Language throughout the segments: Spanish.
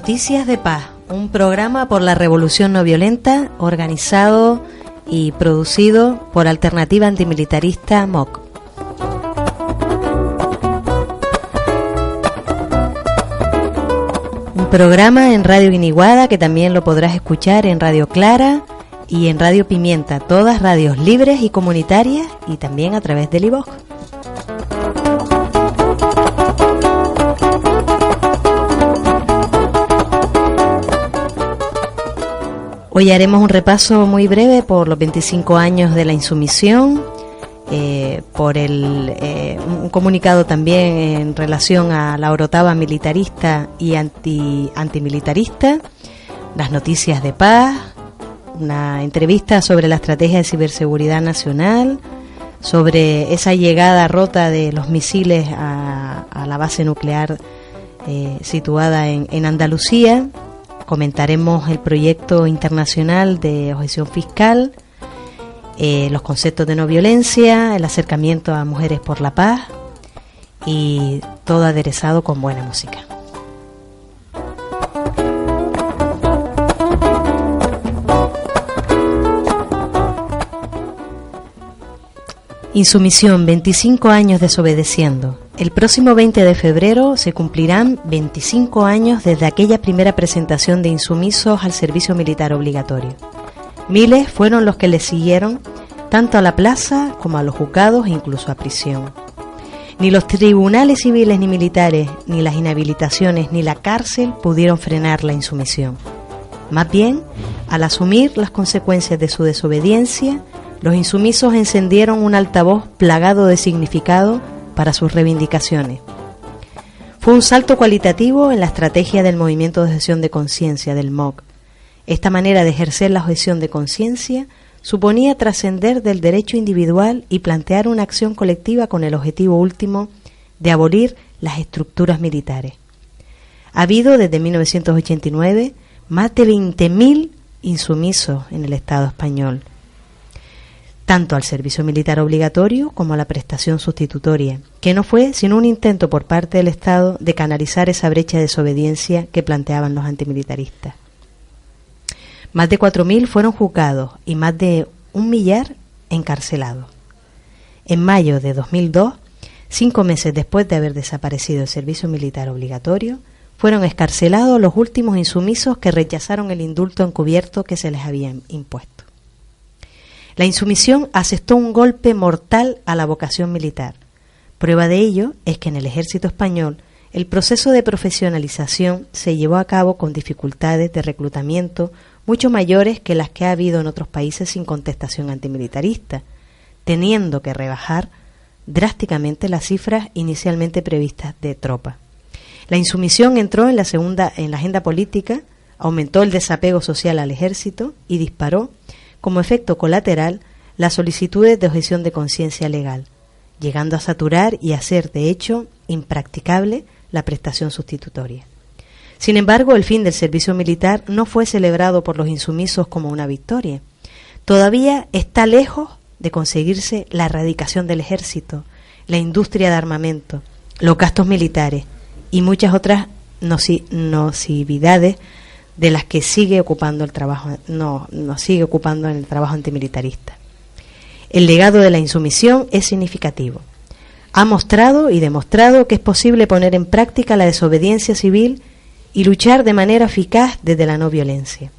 Noticias de Paz, un programa por la revolución no violenta, organizado y producido por Alternativa Antimilitarista MOC. Un programa en Radio Guiniguada que también lo podrás escuchar en Radio Clara y en Radio Pimienta, todas radios libres y comunitarias, y también a través del iVoox. Hoy haremos un repaso muy breve por los 25 años de la insumisión, por un comunicado también en relación a la orotava militarista y antimilitarista, las noticias de paz, una entrevista sobre la estrategia de ciberseguridad nacional, sobre esa llegada rota de los misiles a la base nuclear situada en Andalucía. Comentaremos el proyecto internacional de objeción fiscal, los conceptos de no violencia, el acercamiento a mujeres por la paz, y todo aderezado con buena música. Insumisión, 25 años desobedeciendo. El próximo 20 de febrero se cumplirán 25 años desde aquella primera presentación de insumisos al servicio militar obligatorio. Miles fueron los que le siguieron, tanto a la plaza como a los juzgados e incluso a prisión. Ni los tribunales civiles ni militares, ni las inhabilitaciones, ni la cárcel pudieron frenar la insumisión. Más bien, al asumir las consecuencias de su desobediencia, los insumisos encendieron un altavoz plagado de significado para sus reivindicaciones. Fue un salto cualitativo en la estrategia del movimiento de objeción de conciencia del MOC. Esta manera de ejercer la objeción de conciencia suponía trascender del derecho individual y plantear una acción colectiva con el objetivo último de abolir las estructuras militares. Ha habido desde 1989 más de 20.000 insumisos en el Estado español, tanto al servicio militar obligatorio como a la prestación sustitutoria, que no fue sino un intento por parte del Estado de canalizar esa brecha de desobediencia que planteaban los antimilitaristas. Más de 4.000 fueron juzgados y más de 1 millar encarcelados. En mayo de 2002, 5 meses después de haber desaparecido el servicio militar obligatorio, fueron excarcelados los últimos insumisos que rechazaron el indulto encubierto que se les había impuesto. La insumisión asestó un golpe mortal a la vocación militar. Prueba de ello es que en el ejército español el proceso de profesionalización se llevó a cabo con dificultades de reclutamiento mucho mayores que las que ha habido en otros países sin contestación antimilitarista, teniendo que rebajar drásticamente las cifras inicialmente previstas de tropa. La insumisión entró en la agenda política, aumentó el desapego social al ejército y disparó, como efecto colateral, las solicitudes de objeción de conciencia legal, llegando a saturar y hacer, de hecho, impracticable la prestación sustitutoria. Sin embargo, el fin del servicio militar no fue celebrado por los insumisos como una victoria. Todavía está lejos de conseguirse la erradicación del ejército, la industria de armamento, los gastos militares y muchas otras nocividades de las que sigue ocupando el trabajo, sigue ocupando en el trabajo antimilitarista. El legado de la insumisión es significativo. Ha mostrado y demostrado que es posible poner en práctica la desobediencia civil y luchar de manera eficaz desde la no violencia.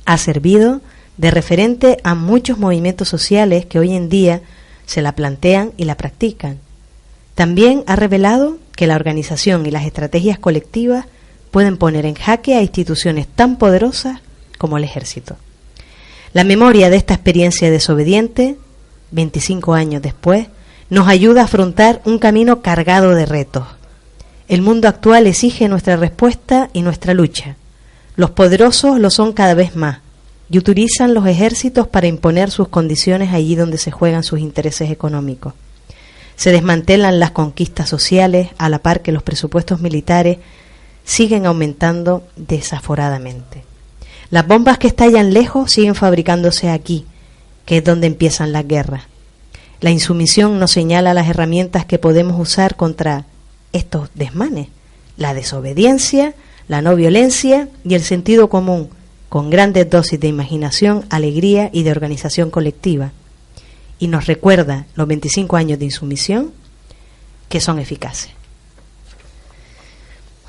Ha servido de referente a muchos movimientos sociales que hoy en día se la plantean y la practican. También ha revelado que la organización y las estrategias colectivas pueden poner en jaque a instituciones tan poderosas como el ejército. La memoria de esta experiencia desobediente, 25 años después, nos ayuda a afrontar un camino cargado de retos. El mundo actual exige nuestra respuesta y nuestra lucha. Los poderosos lo son cada vez más y utilizan los ejércitos para imponer sus condiciones allí donde se juegan sus intereses económicos. Se desmantelan las conquistas sociales a la par que los presupuestos militares siguen aumentando desaforadamente. Las bombas que estallan lejos siguen fabricándose aquí, que es donde empiezan las guerras. La insumisión nos señala las herramientas que podemos usar contra estos desmanes: la desobediencia, la no violencia y el sentido común, con grandes dosis de imaginación, alegría y de organización colectiva. Y nos recuerda los 25 años de insumisión que son eficaces.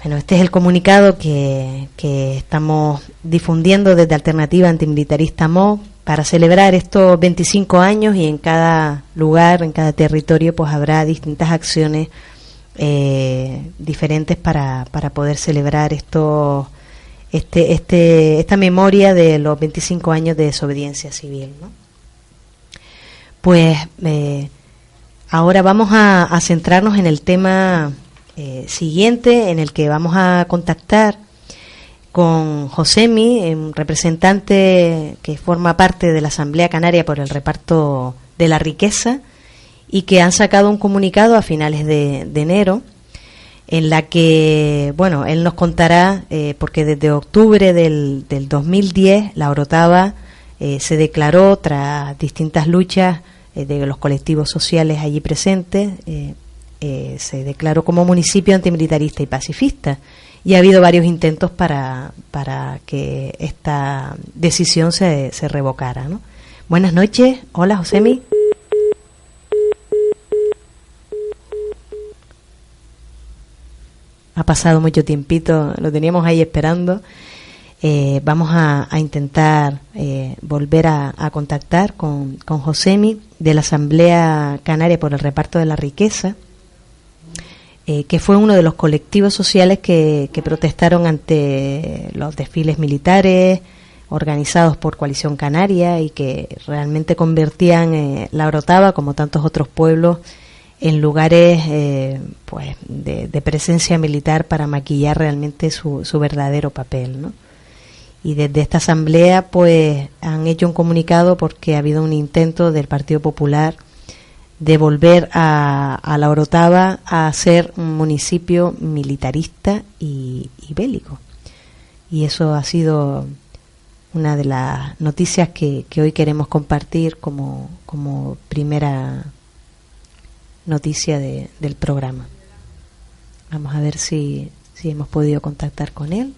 Bueno, este es el comunicado que estamos difundiendo desde Alternativa Antimilitarista MOV para celebrar estos 25 años, y en cada lugar, en cada territorio, pues habrá distintas acciones diferentes para poder celebrar esta memoria de los 25 años de desobediencia civil, ¿no? Pues ahora vamos a centrarnos en el tema siguiente, en el que vamos a contactar con Josemi, un representante que forma parte de la Asamblea Canaria por el Reparto de la Riqueza, y que han sacado un comunicado a finales de enero, en la que, bueno, él nos contará, porque desde octubre del 2010 la Orotava se declaró, tras distintas luchas de los colectivos sociales allí presentes, se declaró como municipio antimilitarista y pacifista, y ha habido varios intentos para que esta decisión se revocara, ¿no? Buenas noches. Hola, Josemi. Ha pasado mucho tiempito, lo teníamos ahí esperando. Vamos a intentar volver a contactar con Josemi, de la Asamblea Canaria por el Reparto de la Riqueza, que fue uno de los colectivos sociales que protestaron ante los desfiles militares organizados por Coalición Canaria, y que realmente convertían la Orotava, como tantos otros pueblos, en lugares pues de presencia militar para maquillar realmente su verdadero papel, ¿no? Y desde esta asamblea pues han hecho un comunicado porque ha habido un intento del Partido Popular de volver a la Orotava a ser un municipio militarista y bélico. Y eso ha sido una de las noticias que hoy queremos compartir como primera noticia del programa. Vamos a ver si hemos podido contactar con él.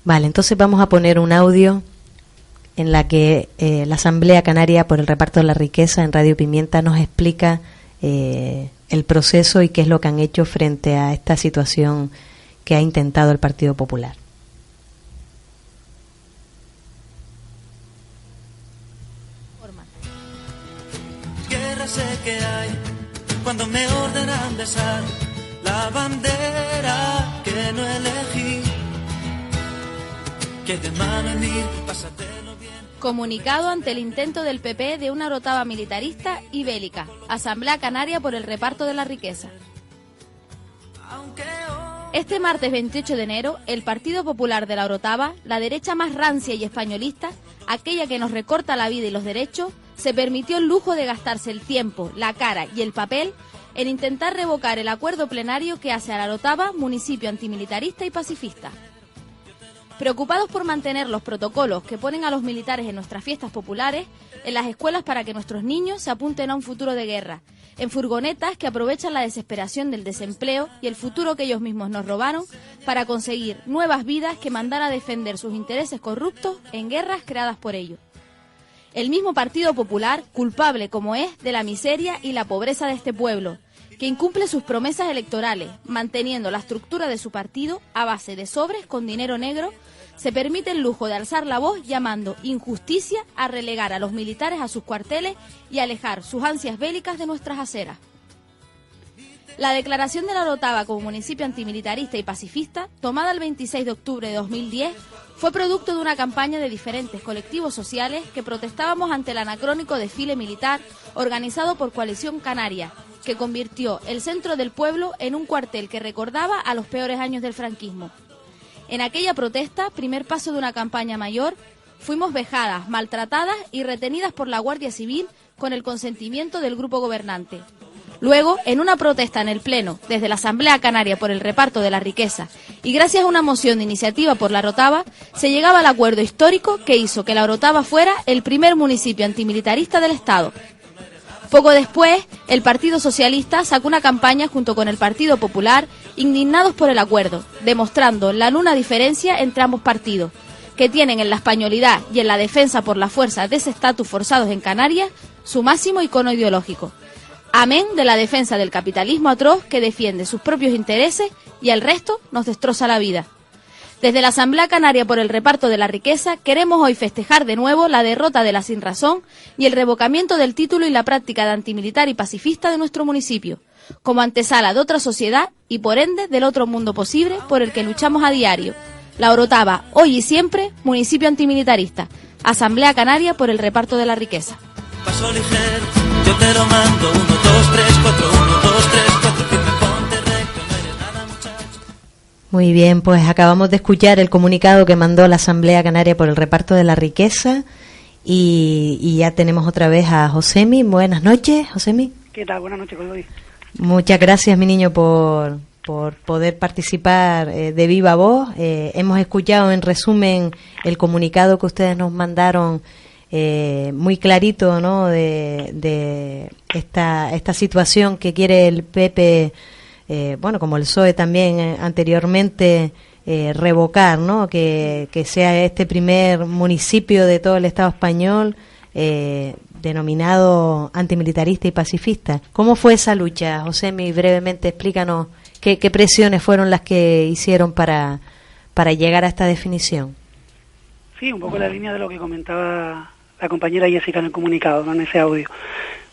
Vale, entonces vamos a poner un audio en la que la Asamblea Canaria por el Reparto de la Riqueza en Radio Pimienta nos explica el proceso y qué es lo que han hecho frente a esta situación que ha intentado el Partido Popular. Guerra sé que hay cuando me ordenan besar la bandera que no elegí. Que de mano en ir, pásatelo bien. Comunicado ante el intento del PP de una Orotava militarista y bélica. Asamblea Canaria por el Reparto de la Riqueza. Este martes 28 de enero, el Partido Popular de la Orotava, la derecha más rancia y españolista, aquella que nos recorta la vida y los derechos, se permitió el lujo de gastarse el tiempo, la cara y el papel en intentar revocar el acuerdo plenario que hace a la Orotava municipio antimilitarista y pacifista. Preocupados por mantener los protocolos que ponen a los militares en nuestras fiestas populares, en las escuelas para que nuestros niños se apunten a un futuro de guerra, en furgonetas que aprovechan la desesperación del desempleo y el futuro que ellos mismos nos robaron para conseguir nuevas vidas que mandan a defender sus intereses corruptos en guerras creadas por ellos. El mismo Partido Popular, culpable como es de la miseria y la pobreza de este pueblo, que incumple sus promesas electorales, manteniendo la estructura de su partido a base de sobres con dinero negro, se permite el lujo de alzar la voz llamando injusticia a relegar a los militares a sus cuarteles y alejar sus ansias bélicas de nuestras aceras. La declaración de la Orotava como municipio antimilitarista y pacifista, tomada el 26 de octubre de 2010, fue producto de una campaña de diferentes colectivos sociales que protestábamos ante el anacrónico desfile militar organizado por Coalición Canaria, que convirtió el centro del pueblo en un cuartel que recordaba a los peores años del franquismo. En aquella protesta, primer paso de una campaña mayor, fuimos vejadas, maltratadas y retenidas por la Guardia Civil con el consentimiento del grupo gobernante. Luego, en una protesta en el Pleno, desde la Asamblea Canaria por el reparto de la riqueza y gracias a una moción de iniciativa por la Orotava, se llegaba al acuerdo histórico que hizo que la Orotava fuera el primer municipio antimilitarista del Estado. Poco después, el Partido Socialista sacó una campaña junto con el Partido Popular, indignados por el acuerdo, demostrando la nula diferencia entre ambos partidos, que tienen en la españolidad y en la defensa por las fuerzas de ese estatus forzados en Canarias su máximo icono ideológico. Amén de la defensa del capitalismo atroz que defiende sus propios intereses y el resto nos destroza la vida. Desde la Asamblea Canaria por el reparto de la riqueza queremos hoy festejar de nuevo la derrota de la sinrazón y el revocamiento del título y la práctica de antimilitar y pacifista de nuestro municipio, como antesala de otra sociedad y por ende del otro mundo posible por el que luchamos a diario. La Orotava, hoy y siempre, municipio antimilitarista. Asamblea Canaria por el reparto de la riqueza. Paso ligero, yo te lo mando, 1, 2, 3, 4, 1, 2, 3, 4, firme, ponte recto, no eres nada, muchacho. Muy bien, pues acabamos de escuchar el comunicado que mandó la Asamblea Canaria por el reparto de la riqueza y ya tenemos otra vez a Josemi. Buenas noches, Josemi. ¿Qué tal? Buenas noches, Colodi. Muchas gracias, mi niño, por poder participar de viva voz. Hemos escuchado en resumen el comunicado que ustedes nos mandaron, muy clarito, ¿no?, de esta situación que quiere el PP, bueno, como el PSOE también anteriormente, revocar, ¿no?, que sea este primer municipio de todo el Estado español denominado antimilitarista y pacifista. ¿Cómo fue esa lucha, Josemi? Brevemente explícanos qué presiones fueron las que hicieron para llegar a esta definición. Sí, un poco en la línea de lo que comentaba la compañera Jessica en el comunicado, ¿no?, en ese audio.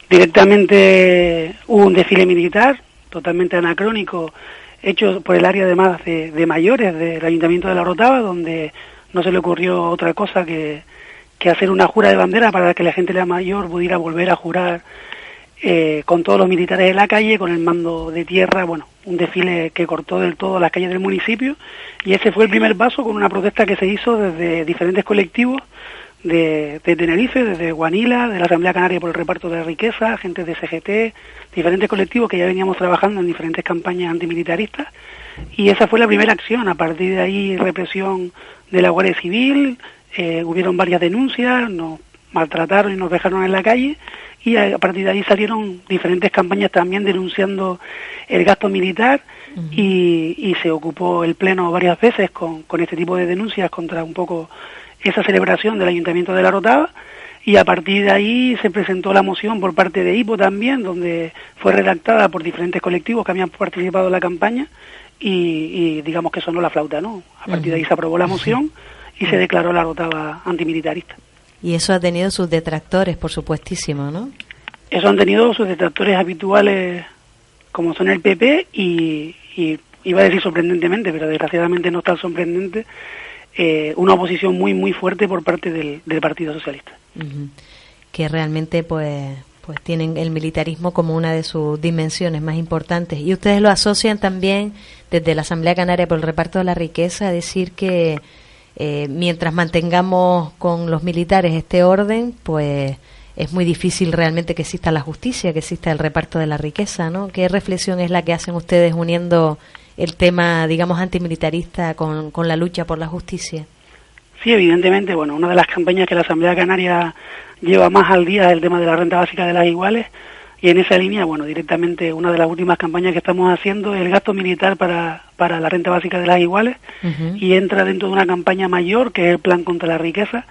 Directamente hubo un desfile militar totalmente anacrónico, hecho por el área además de mayores del Ayuntamiento de la Orotava, donde no se le ocurrió otra cosa que hacer una jura de bandera para que la gente de la mayor pudiera volver a jurar con todos los militares en la calle, con el mando de tierra, bueno, un desfile que cortó del todo las calles del municipio, y ese fue el primer paso con una protesta que se hizo desde diferentes colectivos de Tenerife, desde Guanila, de la Asamblea Canaria por el reparto de la riqueza, gente de CGT, diferentes colectivos que ya veníamos trabajando en diferentes campañas antimilitaristas, y esa fue la primera acción. A partir de ahí, represión de la Guardia Civil, hubieron varias denuncias, nos maltrataron y nos dejaron en la calle, y a partir de ahí salieron diferentes campañas también denunciando el gasto militar, y se ocupó el Pleno varias veces con este tipo de denuncias contra un poco esa celebración del Ayuntamiento de la Orotava, y a partir de ahí se presentó la moción por parte de IPO también, donde fue redactada por diferentes colectivos que habían participado en la campaña, y digamos que sonó la flauta, ¿no? A partir de ahí se aprobó la moción y se declaró la Orotava antimilitarista. Y eso ha tenido sus detractores, por supuestísimo, ¿no? Eso han tenido sus detractores habituales, como son el PP, y iba a decir sorprendentemente, pero desgraciadamente no tan sorprendente, una oposición muy muy fuerte por parte del Partido Socialista. Que realmente pues tienen el militarismo como una de sus dimensiones más importantes. Y ustedes lo asocian también desde la Asamblea Canaria por el reparto de la riqueza, a decir que mientras mantengamos con los militares este orden, pues es muy difícil realmente que exista la justicia, que exista el reparto de la riqueza, ¿no? ¿Qué reflexión es la que hacen ustedes uniendo el tema, digamos, antimilitarista con la lucha por la justicia? Sí, evidentemente, bueno, una de las campañas que la Asamblea Canaria lleva más al día es el tema de la renta básica de las iguales, y en esa línea, bueno, directamente una de las últimas campañas que estamos haciendo es el gasto militar para la renta básica de las iguales, y entra dentro de una campaña mayor que es el Plan contra la Riqueza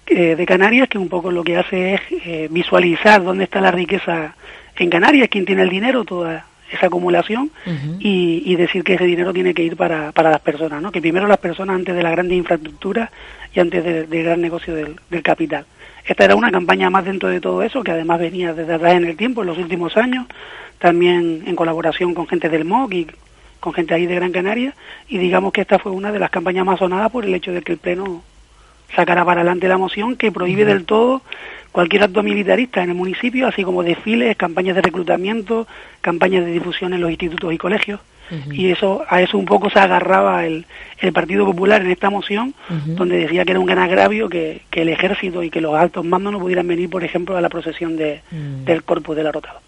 de Canarias, que un poco lo que hace es visualizar dónde está la riqueza en Canarias, quién tiene el dinero, toda esa acumulación, y decir que ese dinero tiene que ir para las personas, ¿no? Que primero las personas antes de las grandes infraestructuras y antes del gran negocio del capital. Esta era una campaña más dentro de todo eso, que además venía desde atrás en el tiempo, en los últimos años, también en colaboración con gente del MOC y con gente ahí de Gran Canaria, y digamos que esta fue una de las campañas más sonadas por el hecho de que el Pleno sacará para adelante la moción que prohíbe del todo cualquier acto militarista en el municipio, así como desfiles, campañas de reclutamiento, campañas de difusión en los institutos y colegios. Y a eso un poco se agarraba el Partido Popular en esta moción, donde decía que era un gran agravio que el ejército y que los altos mandos no pudieran venir, por ejemplo, a la procesión del Corpus de la Orotava.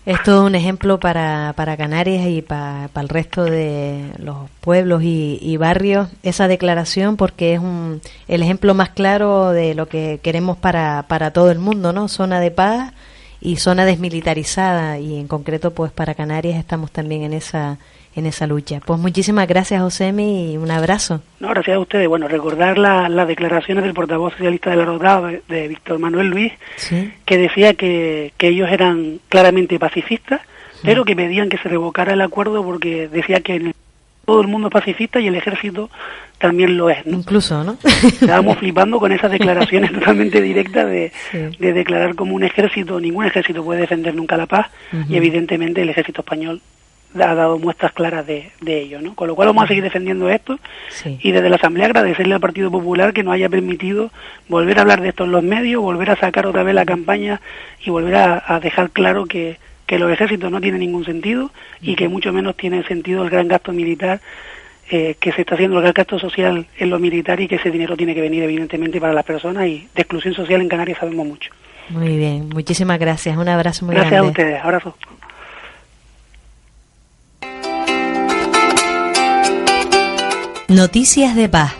Es todo un ejemplo para Canarias y para el resto de los pueblos y barrios, esa declaración, porque es el ejemplo más claro de lo que queremos para todo el mundo, ¿no? Zona de paz y zona desmilitarizada, y en concreto pues para Canarias estamos también en esa lucha. Pues muchísimas gracias, Josemi, y un abrazo. No, gracias a ustedes. Bueno, recordar las declaraciones del portavoz socialista de la Orotava, de Víctor Manuel Luis, ¿sí?, que decía que ellos eran claramente pacifistas, pero que pedían que se revocara el acuerdo porque decía que todo el mundo es pacifista y el ejército también lo es, ¿no? Incluso, ¿no? Estábamos flipando con esas declaraciones totalmente directas de declarar como ningún ejército puede defender nunca la paz, y evidentemente el ejército español ha dado muestras claras de ello, ¿no? Con lo cual vamos a seguir defendiendo esto, y desde la Asamblea agradecerle al Partido Popular que nos haya permitido volver a hablar de esto en los medios, volver a sacar otra vez la campaña y volver a dejar claro que los ejércitos no tienen ningún sentido, y que mucho menos tiene sentido el gran gasto militar que se está haciendo, el gran gasto social en lo militar, y que ese dinero tiene que venir evidentemente para las personas, y de exclusión social en Canarias sabemos mucho. Muy bien, muchísimas gracias, un abrazo muy grande. Gracias a ustedes, abrazo. Noticias de paz.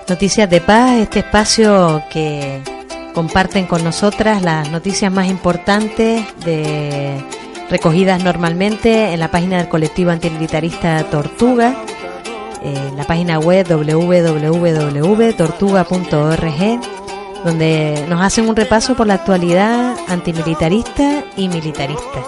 Noticias de paz, este espacio que comparten con nosotras las noticias más importantes recogidas normalmente en la página del colectivo antimilitarista Tortuga, la página web www.tortuga.org, donde nos hacen un repaso por la actualidad antimilitarista y militarista.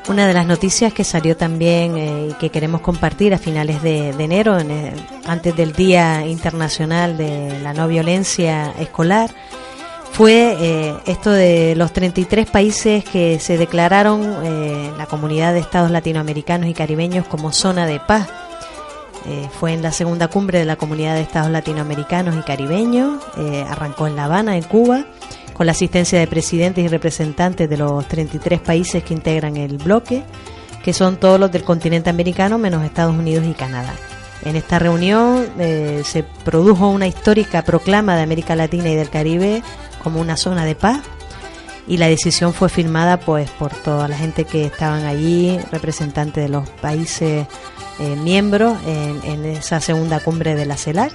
Una de las noticias que salió también y que queremos compartir a finales de enero, antes del Día Internacional de la No Violencia Escolar, fue esto de los 33 países que se declararon la Comunidad de Estados Latinoamericanos y Caribeños como zona de paz. Fue en la segunda cumbre de la Comunidad de Estados Latinoamericanos y Caribeños, arrancó en La Habana, en Cuba, con la asistencia de presidentes y representantes de los 33 países que integran el bloque, que son todos los del continente americano menos Estados Unidos y Canadá. En esta reunión se produjo una histórica proclama de América Latina y del Caribe como una zona de paz, y la decisión fue firmada pues por toda la gente que estaban allí, representantes de los países miembros en esa segunda cumbre de la CELAC.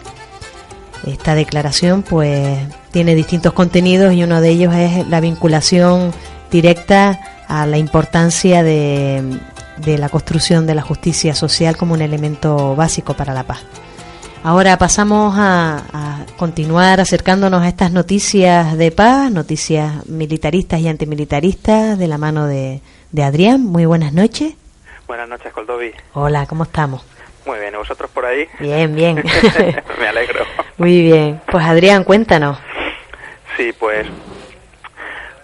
Esta declaración pues tiene distintos contenidos, y uno de ellos es la vinculación directa a la importancia de la construcción de la justicia social como un elemento básico para la paz. Ahora pasamos a continuar acercándonos a estas noticias de paz, noticias militaristas y antimilitaristas, de la mano de Adrián. Muy buenas noches. Buenas noches, Coldovi. Hola, ¿cómo estamos? Muy bien, ¿y vosotros por ahí? Bien, bien. Me alegro. Muy bien. Pues Adrián, cuéntanos. Sí, pues,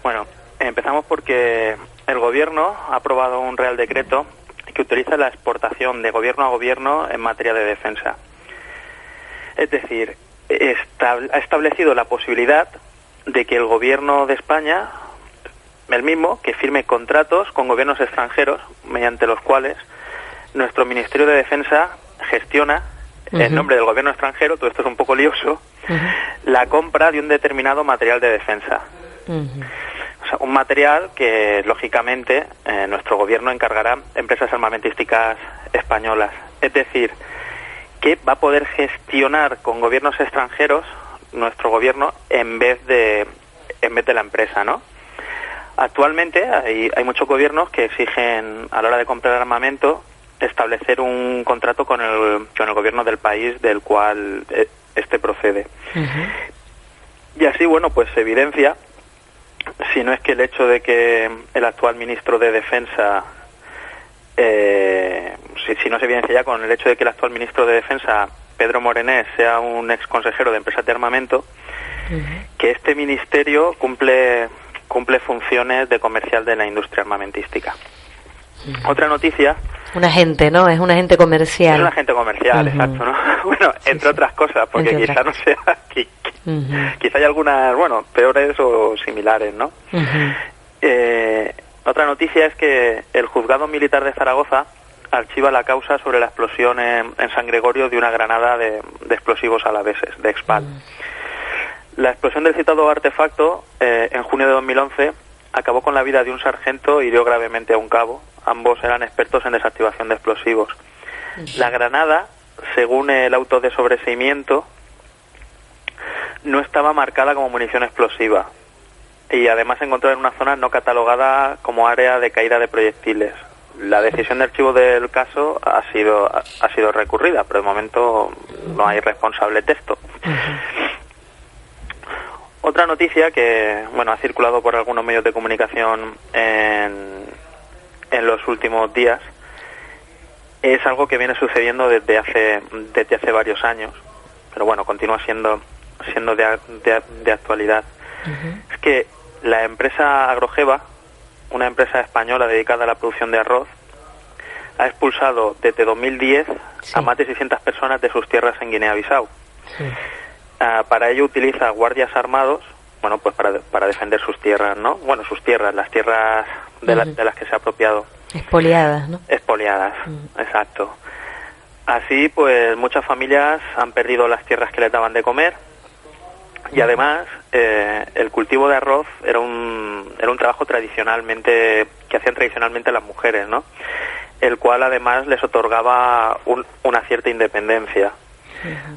bueno, empezamos porque el Gobierno ha aprobado un Real Decreto que autoriza la exportación de gobierno a gobierno en materia de defensa. Es decir, ha establecido la posibilidad de que el Gobierno de España, el mismo, que firme contratos con gobiernos extranjeros, mediante los cuales nuestro Ministerio de Defensa gestiona, en nombre del gobierno extranjero, todo esto es un poco lioso, la compra de un determinado material de defensa. O sea, un material que, lógicamente, nuestro gobierno encargará a empresas armamentísticas españolas. Es decir, que va a poder gestionar con gobiernos extranjeros nuestro gobierno en vez de la empresa, ¿no? Actualmente hay muchos gobiernos que exigen, a la hora de comprar armamento, establecer un contrato con el gobierno del país del cual este procede. Y así, bueno, pues se evidencia, si no es que el hecho de que el actual ministro de Defensa, si no se evidencia ya con el hecho de que el actual ministro de Defensa, Pedro Morenés, sea un ex consejero de empresas de armamento, que este ministerio cumple funciones de comercial de la industria armamentística. Otra noticia Un agente, ¿no? Es un agente comercial. Es un agente comercial, exacto, ¿no? Bueno, entre otras cosas, porque quizá no sea... Quizá hay algunas, bueno, peores o similares, ¿no? Otra noticia es que el juzgado militar de Zaragoza archiva la causa sobre la explosión en San Gregorio de una granada de explosivos alaveses, de Expal. La explosión del citado artefacto, en junio de 2011, acabó con la vida de un sargento y hirió gravemente a un cabo. Ambos eran expertos en desactivación de explosivos. La granada, según el auto de sobreseimiento, no estaba marcada como munición explosiva y además se encontró en una zona no catalogada como área de caída de proyectiles. La decisión de archivo del caso ha sido recurrida, pero de momento no hay responsable texto. Otra noticia que, bueno, ha circulado por algunos medios de comunicación en los últimos días es algo que viene sucediendo desde hace varios años, pero bueno, continúa siendo de actualidad. Es que la empresa Agrogeva, una empresa española dedicada a la producción de arroz, ha expulsado desde 2010 a más de 600 personas de sus tierras en Guinea-Bissau. Para ello utiliza guardias armados, bueno, pues para defender sus tierras, ¿no? Bueno, sus tierras, las tierras de las que se ha apropiado. Expoliadas, ¿no? Expoliadas, exacto. Así, pues, muchas familias han perdido las tierras que les daban de comer y además el cultivo de arroz era un trabajo que hacían tradicionalmente las mujeres, ¿no? El cual además les otorgaba una cierta independencia.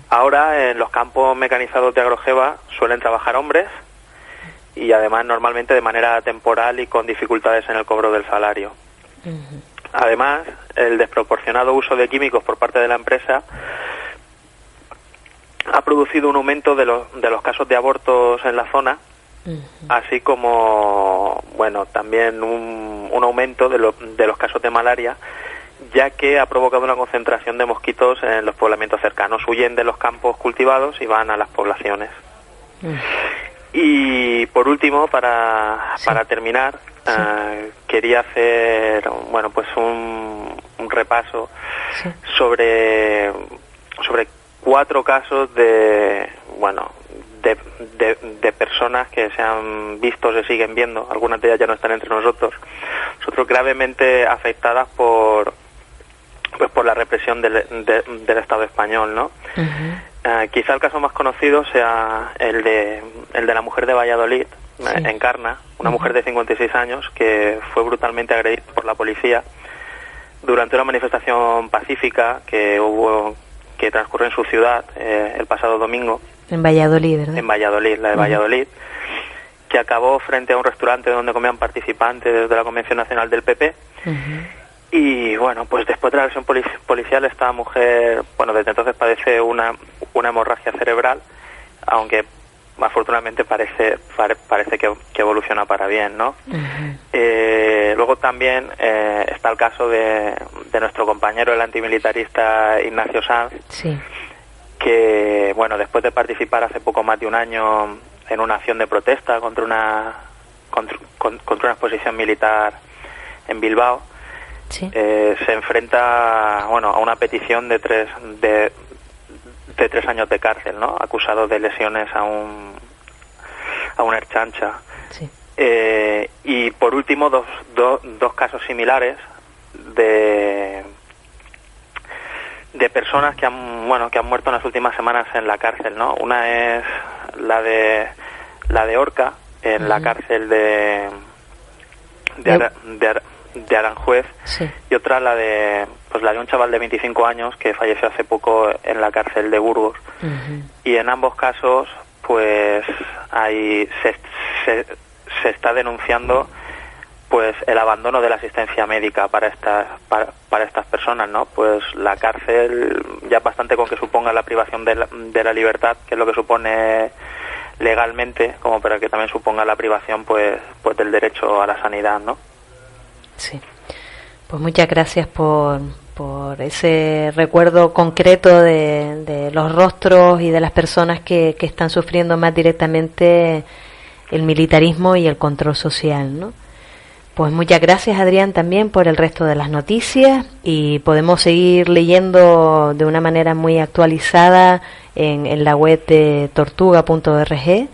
Ahora en los campos mecanizados de Agrogeva suelen trabajar hombres y además normalmente de manera temporal y con dificultades en el cobro del salario. Además, el desproporcionado uso de químicos por parte de la empresa ha producido un aumento de los casos de abortos en la zona, así como, bueno, también un aumento de los casos de malaria, ya que ha provocado una concentración de mosquitos en los poblamientos cercanos. Huyen de los campos cultivados y van a las poblaciones. Y por último, para terminar, quería hacer, bueno, pues un repaso sobre 4 casos de personas que se han visto, se siguen viendo, algunas de ellas ya no están entre nosotros gravemente afectadas por la represión del Estado español, ¿no? Quizá el caso más conocido sea el de la mujer de Valladolid, Encarna, una mujer de 56 años que fue brutalmente agredida por la policía durante una manifestación pacífica que transcurrió en su ciudad el pasado domingo. En Valladolid, ¿verdad? En Valladolid, la de Valladolid, que acabó frente a un restaurante donde comían participantes de la Convención Nacional del PP. Y bueno, pues después de la agresión policial esta mujer, bueno, desde entonces padece una hemorragia cerebral, aunque afortunadamente parece que evoluciona para bien, ¿no? Luego también está el caso de nuestro compañero, el antimilitarista Ignacio Sanz, que, bueno, después de participar hace poco más de un año en una acción de protesta contra una exposición militar en Bilbao, se enfrenta, bueno, a una petición de 3 años de cárcel, ¿no? Acusado de lesiones a una ertzaintza. Y por último dos casos similares de personas que han muerto en las últimas semanas en la cárcel, ¿no? Una es la de Orca, en la cárcel de Aranjuez, y otra la de un chaval de 25 años que falleció hace poco en la cárcel de Burgos. Y en ambos casos pues se está denunciando pues el abandono de la asistencia médica para estas personas, ¿no? Pues la cárcel, ya bastante con que suponga la privación de la libertad, que es lo que supone legalmente, como para que también suponga la privación pues del derecho a la sanidad, ¿no? Sí. Pues muchas gracias por ese recuerdo concreto de los rostros y de las personas que están sufriendo más directamente el militarismo y el control social, ¿no? Pues muchas gracias, Adrián, también por el resto de las noticias, y podemos seguir leyendo de una manera muy actualizada en la web de tortuga.org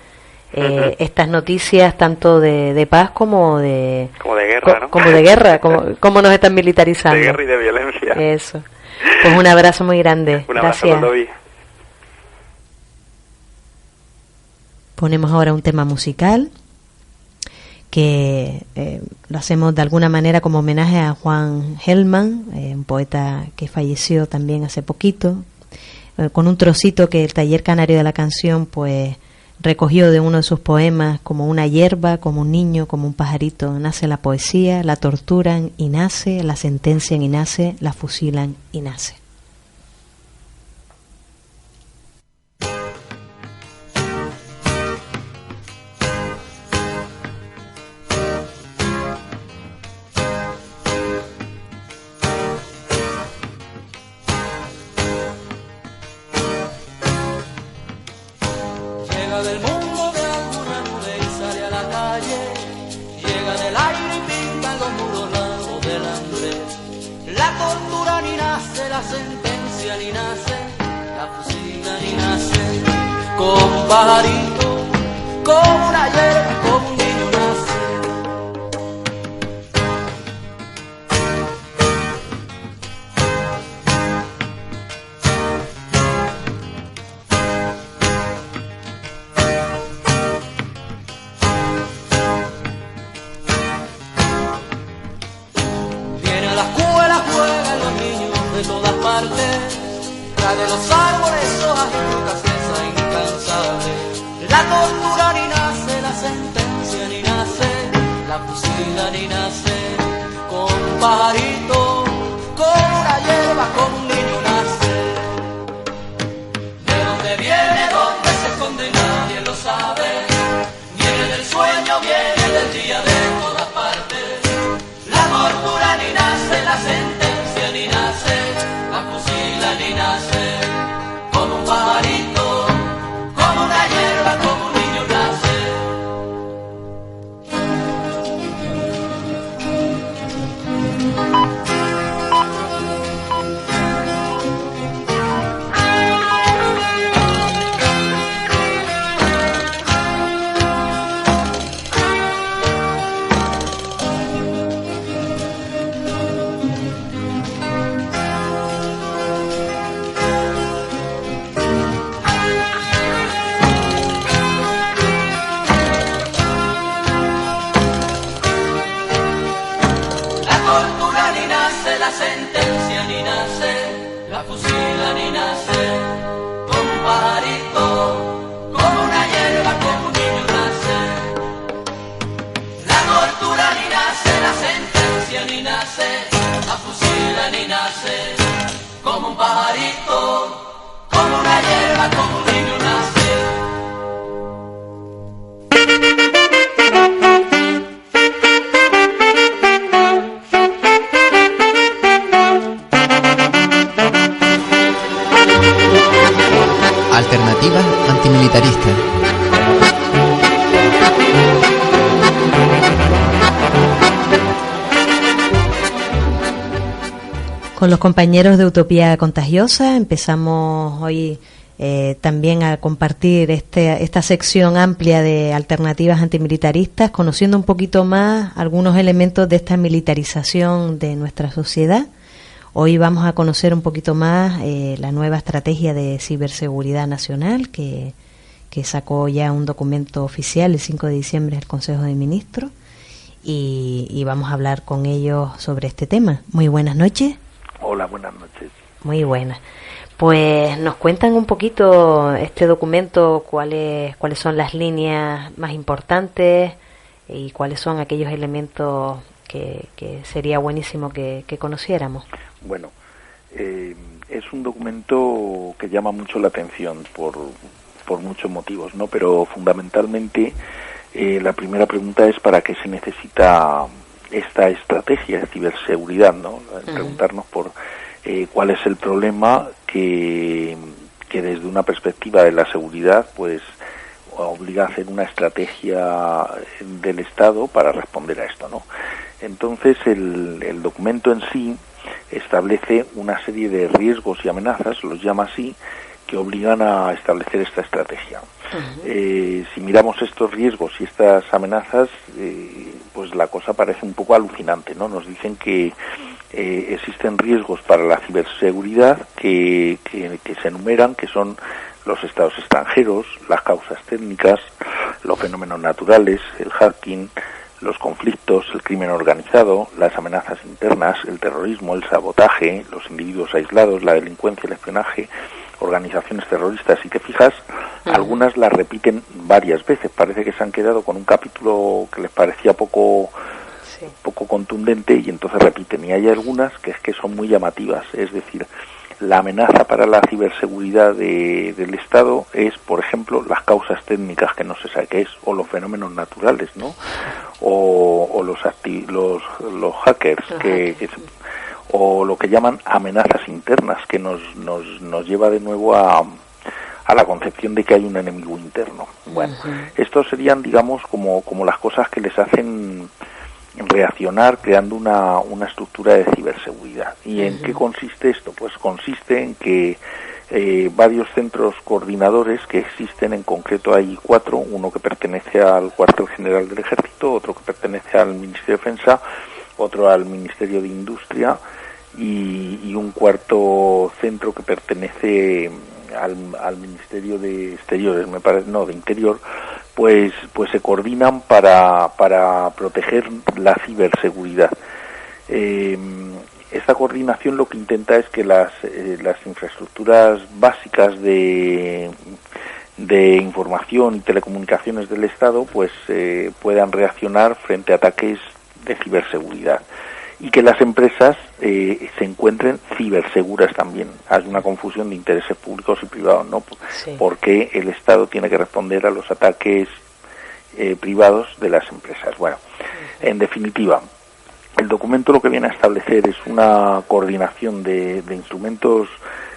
estas noticias tanto de paz como de guerra, ¿no? Como de guerra, como nos están militarizando. De guerra y de violencia. Eso. Pues un abrazo muy grande. Un abrazo, gracias. David. Ponemos ahora un tema musical que lo hacemos de alguna manera como homenaje a Juan Gelman, un poeta que falleció también hace poquito, con un trocito que el Taller Canario de la Canción pues recogió de uno de sus poemas: como una hierba, como un niño, como un pajarito, nace la poesía, la torturan y nace, la sentencian y nace, la fusilan y nace. Del mundo de alguna nube y sale a la calle, llega del aire y pinta los muros largos del hambre. La tortura ni nace, la sentencia ni nace, la fusilan ni nace, como un pajarito, como una hierba, como un niño nace. De los árboles, hojas y frutas, esa incansable. La tortura ni nace, la sentencia ni nace, la fusilan ni nace, como un pajarito, como una hierba, como un niño nace. De dónde viene, dónde se esconde, nadie lo sabe. Viene del sueño, viene del día, de todas partes. La tortura ni nace, la sentencia ni nace, la fusilan ni nace, como un pajarito, como una hierba, como un niño nace. La sentencia ni nace, la fusilan ni nace, como un pajarito, como una hierba, como un niño nace. La tortura ni nace, la sentencia ni nace, la fusilan ni nace, como un pajarito, como una hierba, como un niño nace. Alternativa antimilitarista. Con los compañeros de Utopía Contagiosa empezamos hoy también a compartir esta sección amplia de alternativas antimilitaristas, conociendo un poquito más algunos elementos de esta militarización de nuestra sociedad. Hoy vamos a conocer un poquito más la nueva estrategia de ciberseguridad nacional que sacó ya un documento oficial el 5 de diciembre del Consejo de Ministros, y vamos a hablar con ellos sobre este tema. Muy buenas noches. Hola, buenas noches. Muy buenas. Pues nos cuentan un poquito este documento, cuáles son las líneas más importantes y cuáles son aquellos elementos que sería buenísimo que conociéramos. Bueno, es un documento que llama mucho la atención por muchos motivos, ¿no? Pero fundamentalmente la primera pregunta es ¿para qué se necesita esta estrategia de ciberseguridad, ¿no? Preguntarnos por cuál es el problema que desde una perspectiva de la seguridad pues obliga a hacer una estrategia del Estado para responder a esto, ¿no? Entonces el documento en sí establece una serie de riesgos y amenazas, los llama así, que obligan a establecer esta estrategia. Si miramos estos riesgos y estas amenazas, pues la cosa parece un poco alucinante, ¿no? Nos dicen que existen riesgos para la ciberseguridad que se enumeran, que son los estados extranjeros, las causas técnicas, los fenómenos naturales, el hacking, los conflictos, el crimen organizado, las amenazas internas, el terrorismo, el sabotaje, los individuos aislados, la delincuencia, el espionaje, organizaciones terroristas. Si te fijas, algunas las repiten varias veces. Parece que se han quedado con un capítulo que les parecía poco contundente y entonces repiten. Y hay algunas que son muy llamativas. Es decir, la amenaza para la ciberseguridad del Estado es, por ejemplo, las causas técnicas que no se sabe qué es, o los fenómenos naturales, ¿no? O los hackers, o lo que llaman amenazas internas, que nos lleva de nuevo a la concepción de que hay un enemigo interno. Bueno, estos serían, digamos, como las cosas que les hacen reaccionar creando una estructura de ciberseguridad. ¿Y en qué consiste esto? Pues consiste en que varios centros coordinadores que existen, en concreto hay 4, uno que pertenece al Cuartel General del Ejército, otro que pertenece al Ministerio de Defensa, otro al Ministerio de Industria y un cuarto centro que pertenece al Ministerio de Exteriores, me parece, no, de Interior, pues se coordinan para proteger la ciberseguridad. Esta coordinación lo que intenta es que las infraestructuras básicas de información y telecomunicaciones del Estado pues puedan reaccionar frente a ataques de ciberseguridad y que las empresas se encuentren ciberseguras también. Hay una confusión de intereses públicos y privados, ¿no? Sí. Porque el Estado tiene que responder a los ataques privados de las empresas. Bueno, en definitiva, el documento lo que viene a establecer es una coordinación de instrumentos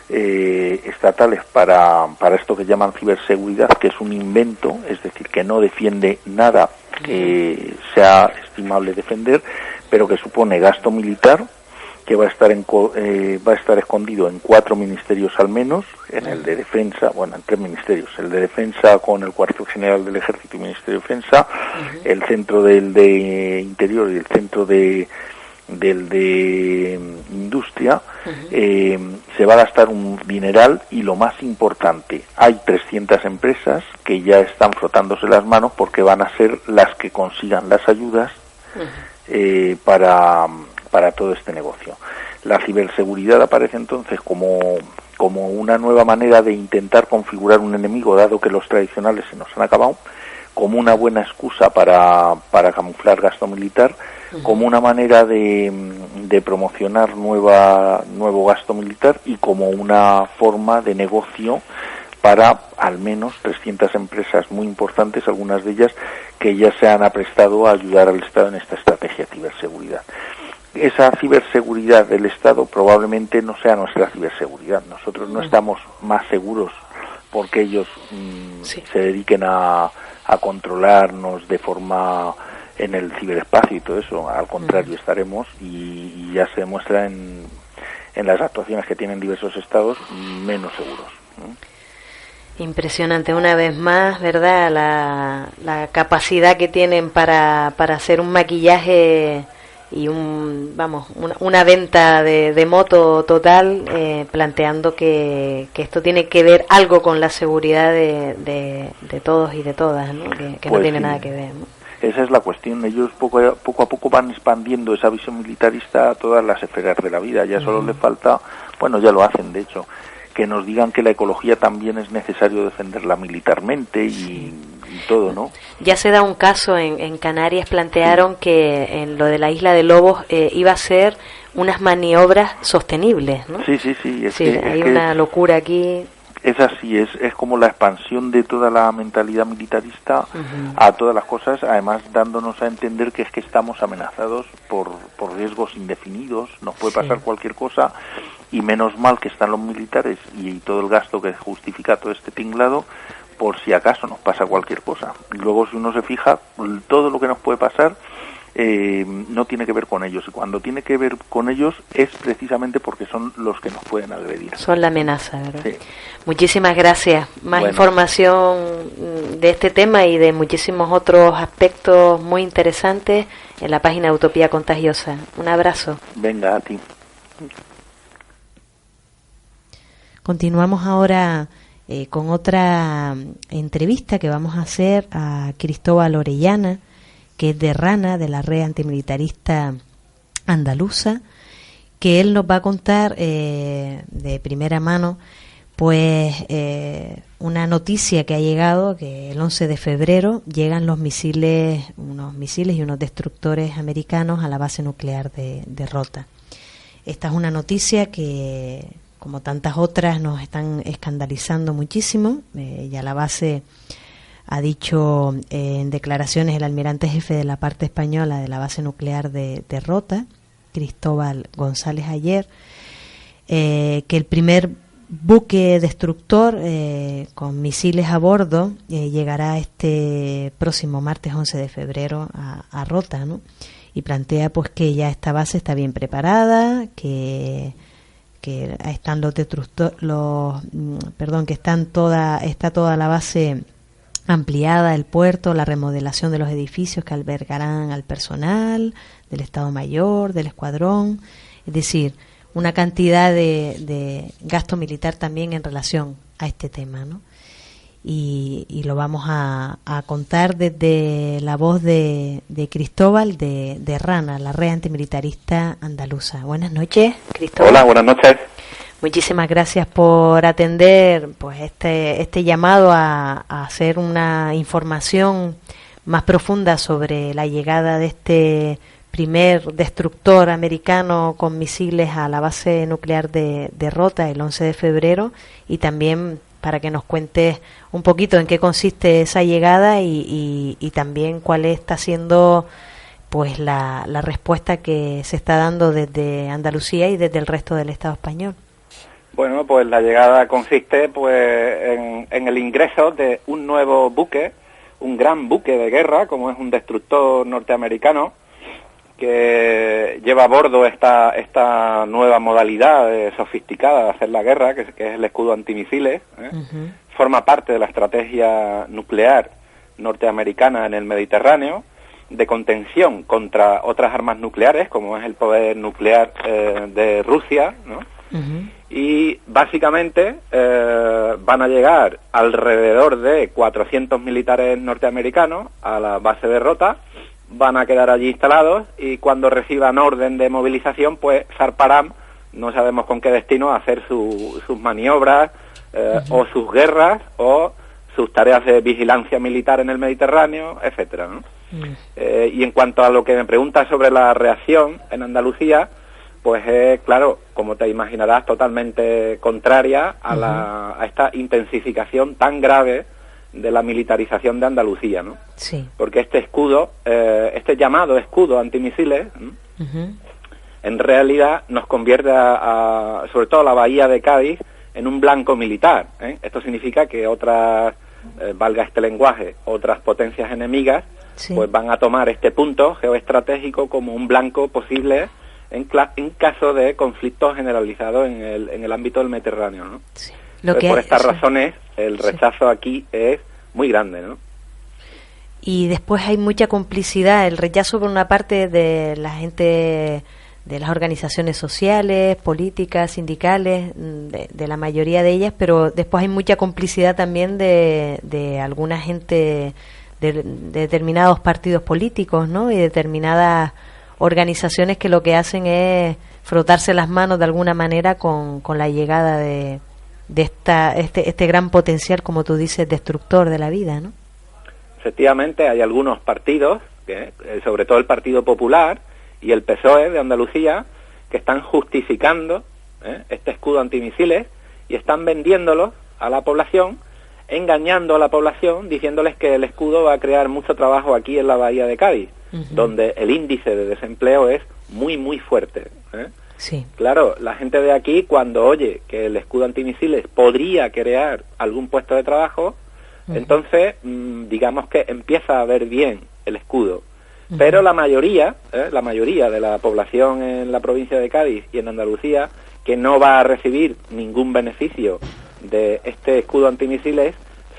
estatales para esto que llaman ciberseguridad, que es un invento, es decir, que no defiende nada que sea estimable defender, pero que supone gasto militar, que va a estar escondido en 4 ministerios al menos, en el de Defensa, bueno, en 3 ministerios, el de Defensa con el Cuartel General del Ejército y Ministerio de Defensa, el centro del de Interior y el centro del de Industria. Se va a gastar un dineral y lo más importante, hay 300 empresas que ya están frotándose las manos porque van a ser las que consigan las ayudas para todo este negocio. La ciberseguridad aparece entonces como una nueva manera de intentar configurar un enemigo, dado que los tradicionales se nos han acabado, como una buena excusa para camuflar gasto militar, como una manera de promocionar nuevo gasto militar y como una forma de negocio para al menos 300 empresas muy importantes, algunas de ellas que ya se han aprestado a ayudar al Estado en esta estrategia de ciberseguridad. Esa ciberseguridad del Estado probablemente no sea nuestra ciberseguridad. Nosotros no estamos más seguros porque ellos se dediquen a controlarnos de forma en el ciberespacio y todo eso. Al contrario, estaremos, y ya se demuestra en las actuaciones que tienen diversos estados, menos seguros. Impresionante, una vez más, ¿verdad? La capacidad que tienen para hacer un maquillaje y una venta de moto total, planteando que esto tiene que ver algo con la seguridad de todos y de todas, ¿no? Que no tiene nada que ver, ¿no? Esa es la cuestión. Ellos poco a poco van expandiendo esa visión militarista a todas las esferas de la vida. Ya solo les falta, bueno, ya lo hacen de hecho, que nos digan que la ecología también es necesario defenderla militarmente y todo, ¿no? Ya se da un caso en Canarias, plantearon que en lo de la isla de Lobos iba a ser unas maniobras sostenibles, ¿no? Sí. Hay una locura aquí. Es así, es como la expansión de toda la mentalidad militarista a todas las cosas, además dándonos a entender que es que estamos amenazados por riesgos indefinidos, nos puede pasar cualquier cosa, y menos mal que están los militares y todo el gasto que justifica todo este tinglado, por si acaso nos pasa cualquier cosa. Y luego, si uno se fija, todo lo que nos puede pasar no tiene que ver con ellos. Y cuando tiene que ver con ellos es precisamente porque son los que nos pueden agredir. Son la amenaza, ¿verdad? Sí. Muchísimas gracias. Más información de este tema y de muchísimos otros aspectos muy interesantes en la página de Utopía Contagiosa. Un abrazo. Venga, a ti. Continuamos ahora con otra entrevista que vamos a hacer a Cristóbal Orellana, que es de Rana, de la red antimilitarista andaluza, que él nos va a contar de primera mano pues una noticia que ha llegado, que el 11 de febrero llegan unos misiles y unos destructores americanos a la base nuclear de Rota. Esta es una noticia que, como tantas otras, nos están escandalizando muchísimo. Ya la base ha dicho en declaraciones el almirante jefe de la parte española de la base nuclear de Rota, Cristóbal González ayer, que el primer buque destructor con misiles a bordo llegará este próximo martes 11 de febrero a Rota, ¿no? Y plantea pues que ya esta base está bien preparada, que están que está toda la base ampliada, el puerto, la remodelación de los edificios que albergarán al personal del Estado Mayor, del escuadrón, es decir, una cantidad de gasto militar también en relación a este tema, ¿no? Y lo vamos a contar desde la voz de Cristóbal de Rana, la red antimilitarista andaluza. Buenas noches, Cristóbal. Hola, buenas noches. Muchísimas gracias por atender pues este llamado a hacer una información más profunda sobre la llegada de este primer destructor americano con misiles a la base nuclear de Rota el 11 de febrero y también para que nos cuentes un poquito en qué consiste esa llegada y también cuál está siendo pues la respuesta que se está dando desde Andalucía y desde el resto del Estado español. Bueno, pues la llegada consiste pues en el ingreso de un nuevo buque, un gran buque de guerra, como es un destructor norteamericano, que lleva a bordo esta nueva modalidad sofisticada de hacer la guerra, que es el escudo antimisiles, Uh-huh. Forma parte de la estrategia nuclear norteamericana en el Mediterráneo, de contención contra otras armas nucleares, como es el poder nuclear de Rusia, ¿no? Uh-huh. Y básicamente van a llegar alrededor de 400 militares norteamericanos a la base de Rota, van a quedar allí instalados y cuando reciban orden de movilización pues zarparán, no sabemos con qué destino, a hacer sus maniobras o sus guerras o sus tareas de vigilancia militar en el Mediterráneo, etcétera, ¿no? Y en cuanto a lo que me preguntas sobre la reacción en Andalucía, pues es, claro, como te imaginarás, totalmente contraria a esta intensificación tan grave de la militarización de Andalucía, ¿no? Sí. Porque este escudo, este llamado escudo antimisiles, Uh-huh. en realidad nos convierte sobre todo la bahía de Cádiz, en un blanco militar, ¿eh? Esto significa que otras, valga este lenguaje, otras potencias enemigas, Sí. pues van a tomar este punto geoestratégico como un blanco posible en caso de conflictos generalizados en el ámbito del Mediterráneo, ¿no? Sí. Por estas razones el rechazo aquí es muy grande, ¿no? Y después hay mucha complicidad, el rechazo por una parte de la gente, de las organizaciones sociales, políticas, sindicales, de la mayoría de ellas, pero después hay mucha complicidad también de alguna gente de determinados partidos políticos, ¿no? Y determinadas organizaciones que lo que hacen es frotarse las manos de alguna manera con la llegada de este gran potencial, como tú dices, destructor de la vida, ¿no? Efectivamente, hay algunos partidos, sobre todo el Partido Popular y el PSOE de Andalucía, que están justificando este escudo antimisiles y están vendiéndolo a la población, engañando a la población, diciéndoles que el escudo va a crear mucho trabajo aquí en la bahía de Cádiz, Uh-huh. donde el índice de desempleo es muy, muy fuerte, Sí. Claro, la gente de aquí, cuando oye que el escudo antimisiles podría crear algún puesto de trabajo, Uh-huh. entonces, digamos que empieza a ver bien el escudo. Pero la mayoría de la población en la provincia de Cádiz y en Andalucía, que no va a recibir ningún beneficio de este escudo antimisiles,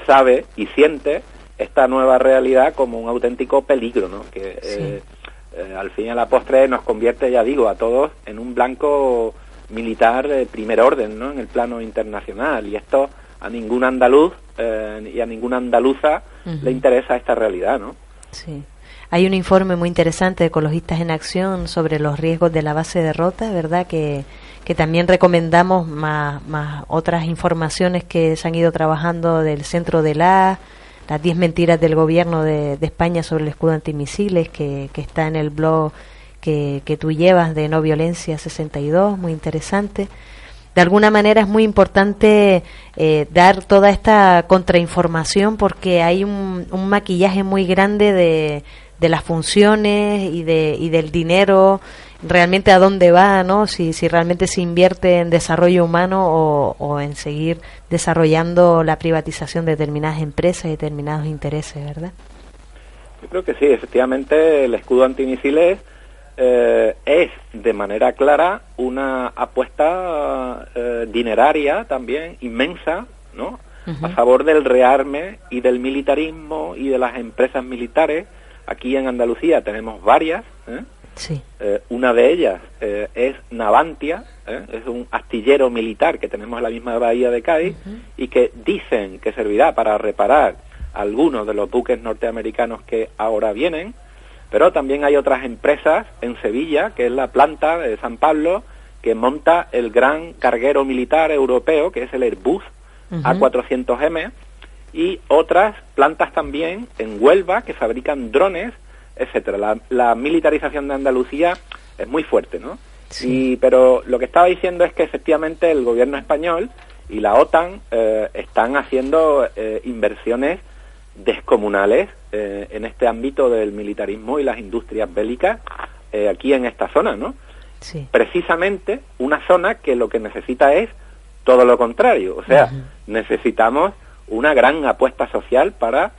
sabe y siente esta nueva realidad como un auténtico peligro, ¿no? Que al fin y a la postre nos convierte, ya digo, a todos en un blanco militar de primer orden, ¿no? En el plano internacional, y esto a ningún andaluz y a ninguna andaluza le interesa esta realidad, ¿no? Sí. Hay un informe muy interesante de Ecologistas en Acción sobre los riesgos de la base de Rota, ¿verdad? Que también recomendamos más otras informaciones que se han ido trabajando del Centro de las 10 mentiras del gobierno de España sobre el escudo antimisiles, que está en el blog que tú llevas de No Violencia 62, muy interesante. De alguna manera es muy importante dar toda esta contrainformación, porque hay un maquillaje muy grande de las funciones y del dinero, realmente a dónde va, ¿no? Si realmente se invierte en desarrollo humano o en seguir desarrollando la privatización de determinadas empresas y determinados intereses, ¿verdad? Yo creo que sí, efectivamente el escudo antimisiles es de manera clara una apuesta dineraria también inmensa, ¿no? A favor del rearme y del militarismo y de las empresas militares. Aquí en Andalucía tenemos varias, Sí. Una de ellas es Navantia, es un astillero militar que tenemos en la misma bahía de Cádiz y que dicen que servirá para reparar algunos de los buques norteamericanos que ahora vienen, pero también hay otras empresas en Sevilla, que es la planta de San Pablo, que monta el gran carguero militar europeo, que es el Airbus A400M, y otras plantas también en Huelva que fabrican drones, etcétera. La militarización de Andalucía es muy fuerte, ¿no? Sí. Pero lo que estaba diciendo es que efectivamente el gobierno español y la OTAN están haciendo inversiones descomunales en este ámbito del militarismo y las industrias bélicas aquí en esta zona, ¿no? Sí. Precisamente una zona que lo que necesita es todo lo contrario, o sea, necesitamos una gran apuesta social para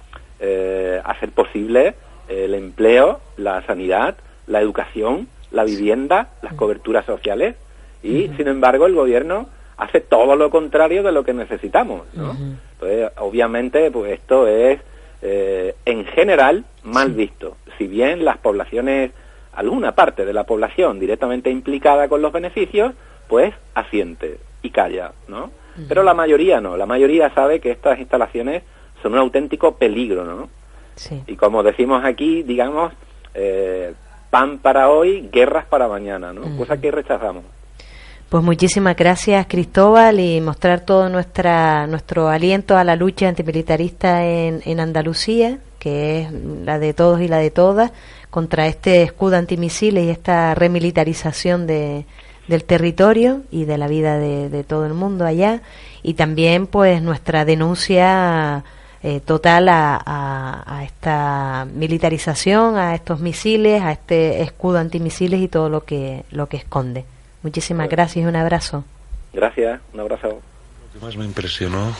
hacer posible el empleo, la sanidad, la educación, la vivienda, las coberturas sociales, y sin embargo el gobierno hace todo lo contrario de lo que necesitamos, ¿no? Entonces, obviamente, pues esto es en general mal visto. Si bien las poblaciones, alguna parte de la población directamente implicada con los beneficios, pues asiente y calla, ¿no? Pero la mayoría no, la mayoría sabe que estas instalaciones son un auténtico peligro, ¿no? Sí. Y como decimos aquí, digamos, pan para hoy, guerras para mañana, ¿no? Cosa que rechazamos. Pues muchísimas gracias, Cristóbal, y mostrar todo nuestro aliento a la lucha antimilitarista en Andalucía, que es la de todos y la de todas, contra este escudo antimisiles y esta remilitarización del territorio y de la vida de todo el mundo allá, y también pues nuestra denuncia total a esta militarización, a estos misiles, a este escudo antimisiles y todo lo que esconde. Muchísimas gracias y un abrazo. Gracias, un abrazo. Lo que más me impresionó...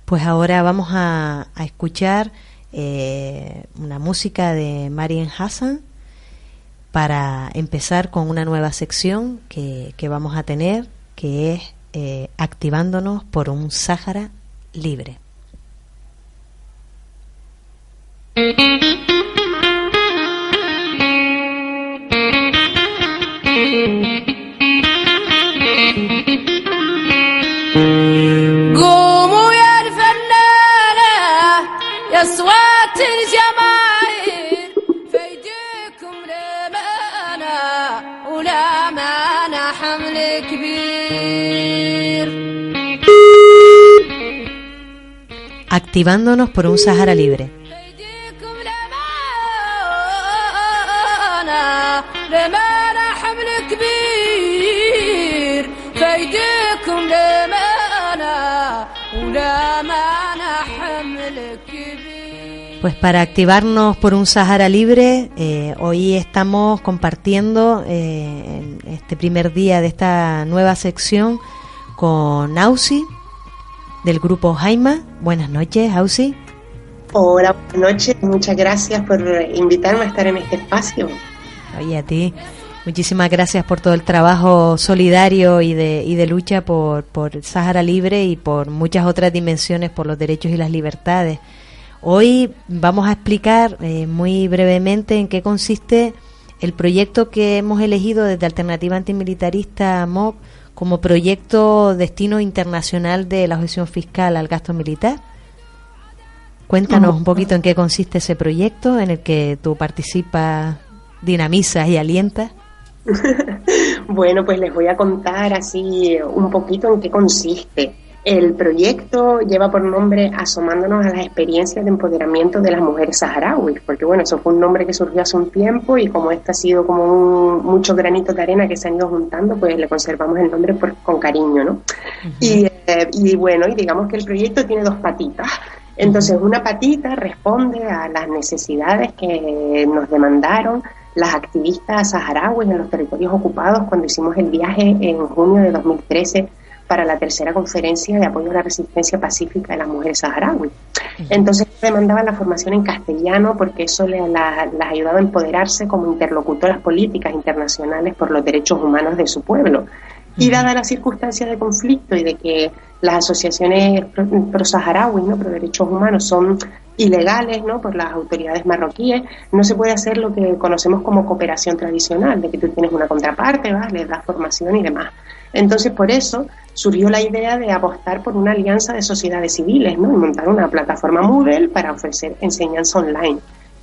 Pues ahora vamos a escuchar una música de Marian Hassan para empezar con una nueva sección que vamos a tener, que es Activándonos por un Sáhara Libre. قوموا يا الفنانة يا صوات الجماهير فيديكم لمانا ولا مانا حمل كبير. Activándonos por un Sáhara Libre. فيديكم لمانا لمانا حمل كبير فيديكم لمانا Pues para activarnos por un Sáhara Libre, hoy estamos compartiendo en este primer día de esta nueva sección con Ausi del grupo Jaima. Buenas noches, Ausi. Hola, buenas noches. Muchas gracias por invitarme a estar en este espacio. Oye, a ti, muchísimas gracias por todo el trabajo solidario y de lucha por Sáhara Libre y por muchas otras dimensiones, por los derechos y las libertades. Hoy vamos a explicar muy brevemente en qué consiste el proyecto que hemos elegido desde Alternativa Antimilitarista MOC como proyecto destino internacional de la objeción fiscal al gasto militar. Cuéntanos un poquito en qué consiste ese proyecto en el que tú participas, dinamizas y alientas. Bueno, pues les voy a contar así un poquito en qué consiste. El proyecto lleva por nombre Asomándonos a las experiencias de empoderamiento de las mujeres saharauis, porque bueno, eso fue un nombre que surgió hace un tiempo y como este ha sido como muchos granitos de arena que se han ido juntando, pues le conservamos el nombre con cariño, ¿no? Uh-huh. Y bueno, y digamos que el proyecto tiene dos patitas. Entonces, una patita responde a las necesidades que nos demandaron las activistas saharauis en los territorios ocupados cuando hicimos el viaje en junio de 2013 para la tercera conferencia de apoyo a la resistencia pacífica de las mujeres saharauis. Entonces, demandaban la formación en castellano porque eso las ayudaba a empoderarse como interlocutoras políticas internacionales por los derechos humanos de su pueblo. Y dada la circunstancia de conflicto y de que las asociaciones pro-saharauis, ¿no?, pro derechos humanos son ilegales, ¿no?, por las autoridades marroquíes, no se puede hacer lo que conocemos como cooperación tradicional, de que tú tienes una contraparte, ¿vas?, les das formación y demás. Entonces, por eso surgió la idea de apostar por una alianza de sociedades civiles, ¿no?, y montar una plataforma Moodle para ofrecer enseñanza online.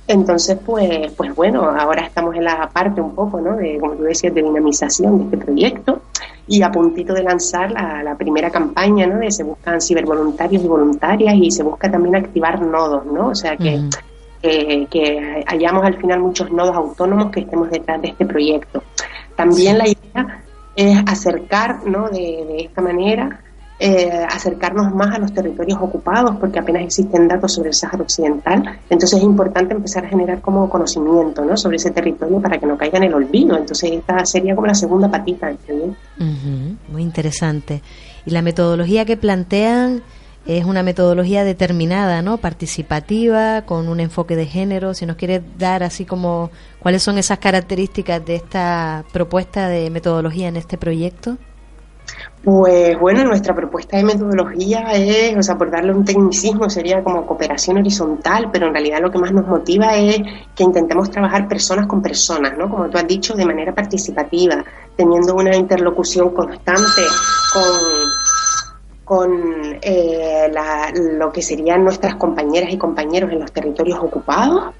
Entonces, pues bueno, ahora estamos en la parte un poco, ¿no?, de, como tú decías, de dinamización de este proyecto y a puntito de lanzar la primera campaña, ¿no?, de se buscan cibervoluntarios y voluntarias y se busca también activar nodos, ¿no? O sea, que hayamos al final muchos nodos autónomos que estemos detrás de este proyecto. También la idea es acercar, ¿no?, de esta manera, acercarnos más a los territorios ocupados porque apenas existen datos sobre el Sáhara Occidental, entonces es importante empezar a generar como conocimiento, ¿no?, sobre ese territorio para que no caiga en el olvido. Entonces esta sería como la segunda patita del proyecto. Muy interesante. Y la metodología que plantean es una metodología determinada, ¿no?, participativa, con un enfoque de género. Si nos quieres dar así como cuáles son esas características de esta propuesta de metodología en este proyecto. Pues bueno, nuestra propuesta de metodología es, o sea, por darle un tecnicismo sería como cooperación horizontal, pero en realidad lo que más nos motiva es que intentemos trabajar personas con personas, ¿no? Como tú has dicho, de manera participativa, teniendo una interlocución constante con lo que serían nuestras compañeras y compañeros en los territorios ocupados,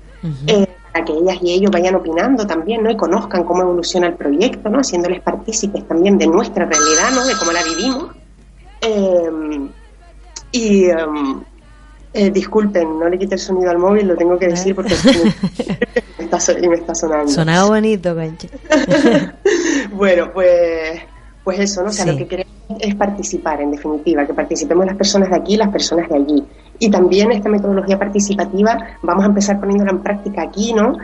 para que ellas y ellos vayan opinando también, ¿no?, y conozcan cómo evoluciona el proyecto, ¿no?, haciéndoles partícipes también de nuestra realidad, ¿no?, de cómo la vivimos. Disculpen, no le quité el sonido al móvil, lo tengo que decir porque me está sonando. Sonaba bonito, Concha. Bueno, pues eso, ¿no? O sea, sí, lo que queremos es participar, en definitiva, que participemos las personas de aquí y las personas de allí. Y también esta metodología participativa vamos a empezar poniéndola en práctica aquí, ¿no?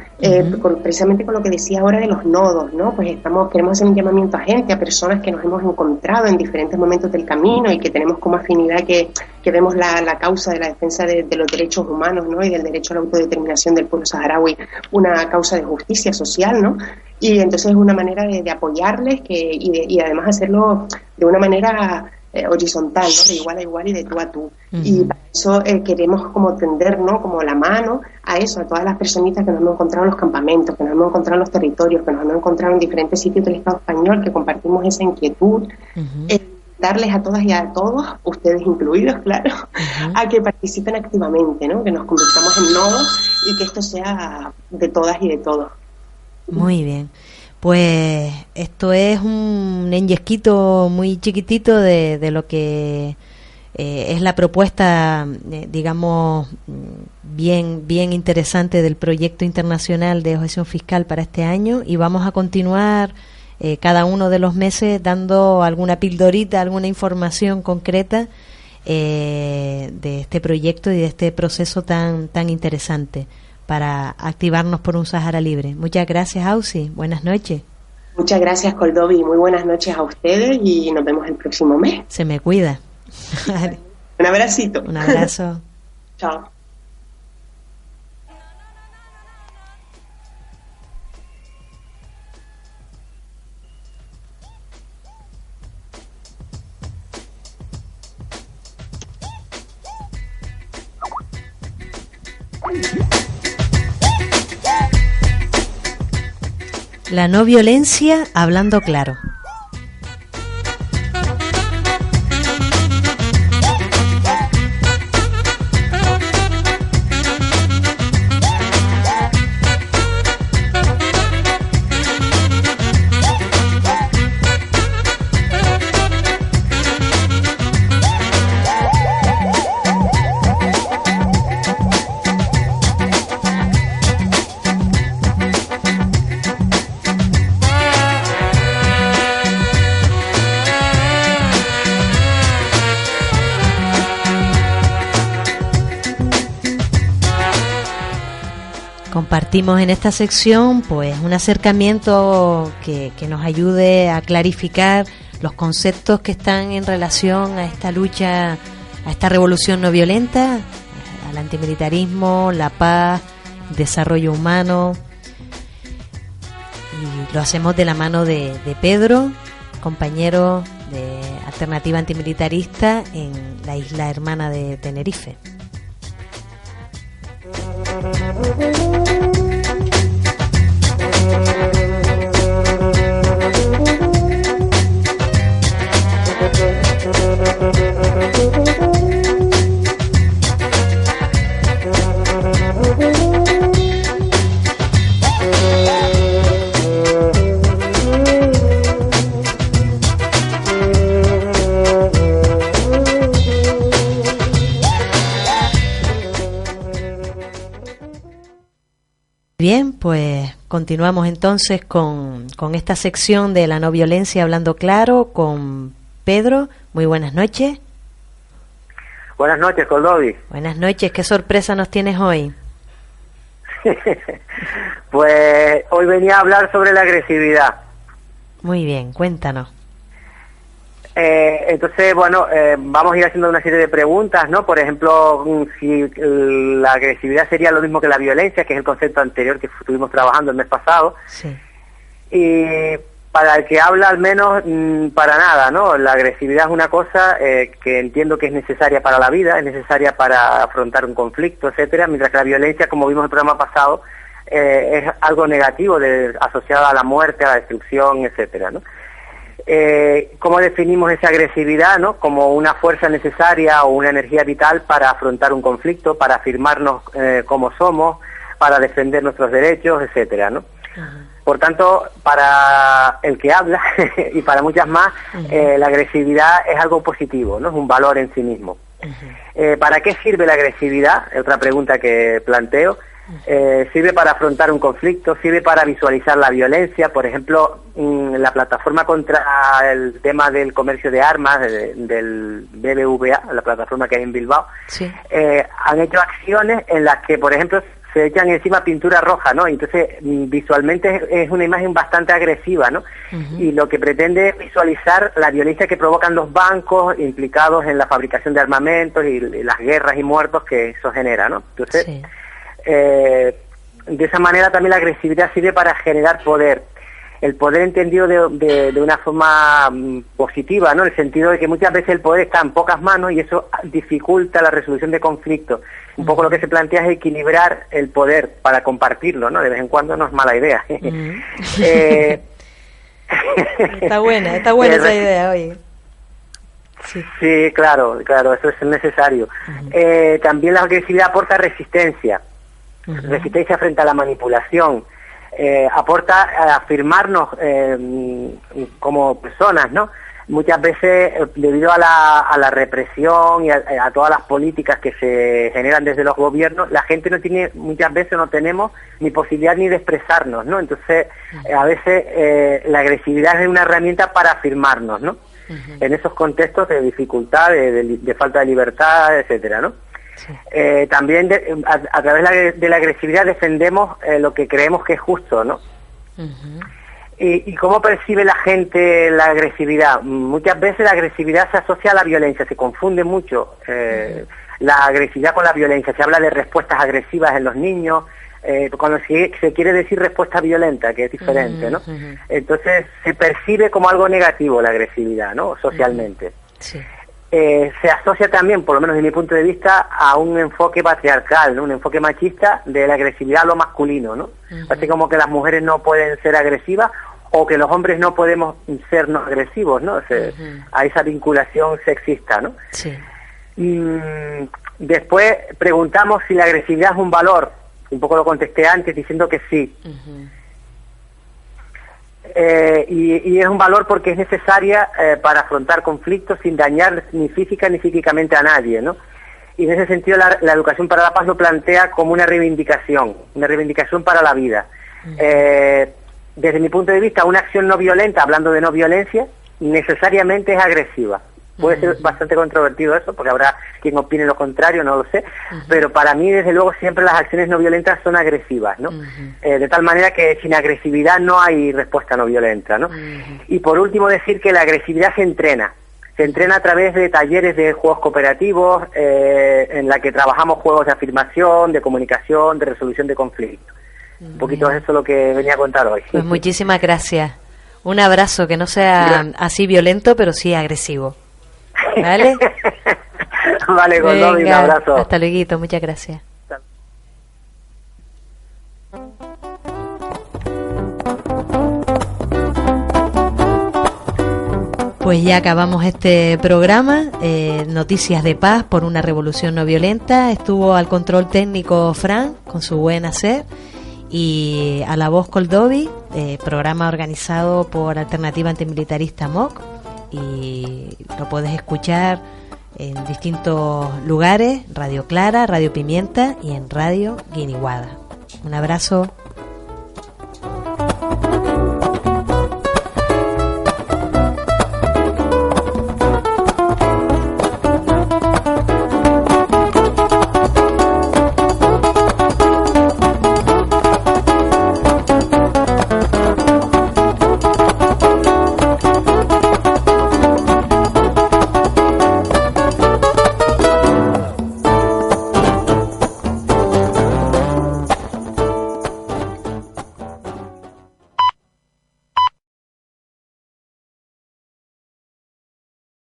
Precisamente con lo que decía ahora de los nodos, ¿no? Pues queremos hacer un llamamiento a gente, a personas que nos hemos encontrado en diferentes momentos del camino y que tenemos como afinidad que vemos la causa de la defensa de los derechos humanos, ¿no?, y del derecho a la autodeterminación del pueblo saharaui, una causa de justicia social, ¿no? Y entonces es una manera de apoyarles y además hacerlo de una manera horizontal, ¿no?, de igual a igual y de tú a tú. Y para eso queremos como tender, ¿no?, como la mano a eso, a todas las personitas que nos hemos encontrado en los campamentos, que nos hemos encontrado en los territorios, que nos hemos encontrado en diferentes sitios del Estado español, que compartimos esa inquietud, darles a todas y a todos, ustedes incluidos, claro, a que participen activamente, ¿no?, que nos convirtamos en nodos y que esto sea de todas y de todos. Muy bien. Pues esto es un enyesquito muy chiquitito de lo que es la propuesta, digamos, bien interesante del proyecto internacional de objeción fiscal para este año, y vamos a continuar cada uno de los meses dando alguna pildorita, alguna información concreta de este proyecto y de este proceso tan interesante para activarnos por un Sáhara libre. Muchas gracias, Ausi. Buenas noches. Muchas gracias, Coldovi. Muy buenas noches a ustedes y nos vemos el próximo mes. Se me cuida. Un abracito. Un abrazo. Chao. La no violencia hablando claro. Compartimos en esta sección pues un acercamiento que nos ayude a clarificar los conceptos que están en relación a esta lucha, a esta revolución no violenta, al antimilitarismo, la paz, desarrollo humano. Y lo hacemos de la mano de Pedro, compañero de Alternativa Antimilitarista en la isla hermana de Tenerife. Bien, pues continuamos entonces con esta sección de la no violencia hablando claro con Pedro. Muy buenas noches. Buenas noches, Coldovi. Buenas noches, ¿qué sorpresa nos tienes hoy? Pues hoy venía a hablar sobre la agresividad. Muy bien, cuéntanos. Entonces, bueno, vamos a ir haciendo una serie de preguntas, ¿no? Por ejemplo, si la agresividad sería lo mismo que la violencia, que es el concepto anterior que estuvimos trabajando el mes pasado. Sí. Y para el que habla, al menos, para nada, ¿no? La agresividad es una cosa que entiendo que es necesaria para la vida, es necesaria para afrontar un conflicto, etcétera, mientras que la violencia, como vimos en el programa pasado, es algo negativo asociado a la muerte, a la destrucción, etcétera, ¿no? ¿Cómo definimos esa agresividad, ¿no? Como una fuerza necesaria o una energía vital para afrontar un conflicto, para afirmarnos como somos, para defender nuestros derechos, etcétera, ¿no? Por tanto, para el que habla y para muchas más, la agresividad es algo positivo, ¿no? Es un valor en sí mismo. ¿Para qué sirve la agresividad? Es otra pregunta que planteo. Sirve para afrontar un conflicto, sirve para visualizar la violencia. Por ejemplo, la plataforma contra el tema del comercio de armas del BBVA, la plataforma que hay en Bilbao, sí. Han hecho acciones en las que, por ejemplo, se echan encima pintura roja, ¿no? Entonces, visualmente es una imagen bastante agresiva, ¿no? Y lo que pretende es visualizar la violencia que provocan los bancos implicados en la fabricación de armamentos y las guerras y muertos que eso genera, ¿no? Entonces, sí. De esa manera también la agresividad sirve para generar poder. El poder entendido de una forma positiva, ¿no? En el sentido de que muchas veces el poder está en pocas manos y eso dificulta la resolución de conflictos. Un poco lo que se plantea es equilibrar el poder para compartirlo, ¿no? De vez en cuando no es mala idea. Está buena esa idea, oye. Sí, claro, eso es necesario. También la agresividad aporta resistencia. Resistencia frente a la manipulación, aporta a afirmarnos como personas, ¿no? Muchas veces, debido a la represión y a todas las políticas que se generan desde los gobiernos, la gente muchas veces no tenemos ni posibilidad ni de expresarnos, ¿no? Entonces, a veces la agresividad es una herramienta para afirmarnos, ¿no? En esos contextos de dificultad, de falta de libertad, etcétera, ¿no? Sí. También a través de la agresividad defendemos lo que creemos que es justo, ¿no? ¿Y cómo percibe la gente la agresividad? Muchas veces la agresividad se asocia a la violencia, se confunde mucho la agresividad con la violencia. Se habla de respuestas agresivas en los niños, cuando se quiere decir respuesta violenta, que es diferente, ¿no? Entonces se percibe como algo negativo la agresividad, ¿no? Socialmente. Sí. se asocia también, por lo menos desde mi punto de vista, a un enfoque patriarcal, ¿no? Un enfoque machista de la agresividad a lo masculino, ¿no? Parece como que las mujeres no pueden ser agresivas o que los hombres no podemos ser no agresivos, ¿no? A esa vinculación sexista, ¿no? Sí. Después preguntamos si la agresividad es un valor. Un poco lo contesté antes diciendo que sí. Y es un valor porque es necesaria para afrontar conflictos sin dañar ni física ni psíquicamente a nadie, ¿no? Y en ese sentido la educación para la paz lo plantea como una reivindicación para la vida. Desde mi punto de vista, una acción no violenta, hablando de no violencia, necesariamente es agresiva. Puede ser bastante controvertido eso, porque habrá quien opine lo contrario, no lo sé, pero para mí, desde luego, siempre las acciones no violentas son agresivas, ¿no? De tal manera que sin agresividad no hay respuesta no violenta, ¿no? Y por último, decir que la agresividad se entrena a través de talleres de juegos cooperativos, en la que trabajamos juegos de afirmación, de comunicación, de resolución de conflictos. Un poquito eso es lo que venía a contar hoy. Pues muchísimas gracias. Un abrazo, que no sea así violento, pero sí agresivo. ¿Vale? Vale, Goldóvil, un abrazo. Hasta luego, muchas gracias. Pues ya acabamos este programa, Noticias de Paz por una Revolución No Violenta. Estuvo al control técnico Fran, con su buen hacer, y a la voz Goldóvil, programa organizado por Alternativa Antimilitarista MOC, y lo puedes escuchar en distintos lugares, Radio Clara, Radio Pimienta y en Radio Guiniguada. Un abrazo.